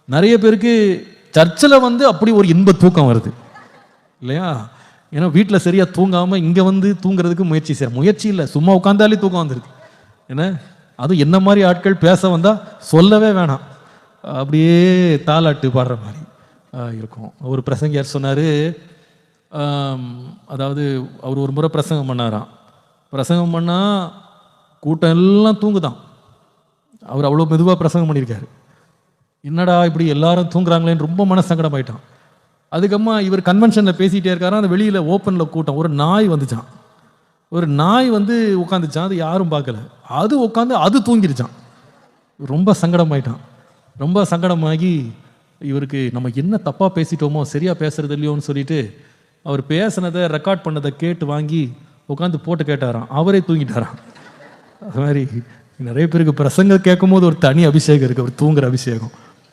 நிறைய பேருக்கு சர்ச்சில் வந்து அப்படி ஒரு இன்ப தூக்கம் வருது இல்லையா? ஏன்னா வீட்டில் சரியாக தூங்காமல் இங்கே வந்து தூங்குறதுக்கு முயற்சி செய்ய முயற்சி இல்லை, சும்மா உட்காந்தாலே தூக்கம் வந்துருக்கு. ஏன்னா அதுவும் என்ன மாதிரி ஆட்கள் பேச வந்தால் சொல்லவே வேணாம், அப்படியே தாலாட்டு பாடுற மாதிரி இருக்கும். ஒரு பிரசங்கியார் சொன்னார், அதாவது அவர் ஒரு முறை பிரசங்கம் பண்ணாராம். பிரசங்கம் பண்ணால் கூட்டம் எல்லாம் தூங்குதான். அவர் அவ்வளோ மெதுவாக பிரசங்கம் பண்ணியிருக்காரு. என்னடா இப்படி எல்லாரும் தூங்குறாங்களேன்னு ரொம்ப மனசங்கடம் ஆயிட்டான். அதுக்கப்புறமா இவர் கன்வென்ஷனில் பேசிகிட்டே இருக்காரா, அந்த வெளியில் ஓப்பனில் கூட்டம், ஒரு நாய் வந்துச்சான். ஒரு நாய் வந்து உட்காந்துச்சான், அது யாரும் பார்க்கல. அது உட்காந்து அது தூங்கிருச்சான். ரொம்ப சங்கடமாயிட்டான். ரொம்ப சங்கடமாகி இவருக்கு நம்ம என்ன தப்பாக பேசிட்டோமோ, சரியாக பேசுறது இல்லையோன்னு சொல்லிட்டு அவர் பேசினதை ரெக்கார்ட் பண்ணதை கேட்டு வாங்கி உட்காந்து போட்டு கேட்டாராம். அவரே தூங்கிட்டாராம். அது மாதிரி நிறைய பேருக்கு பிரசங்கம் கேட்கும் போது ஒரு தனி அபிஷேகம் இருக்குது, ஒரு தூங்குற அபிஷேகம்.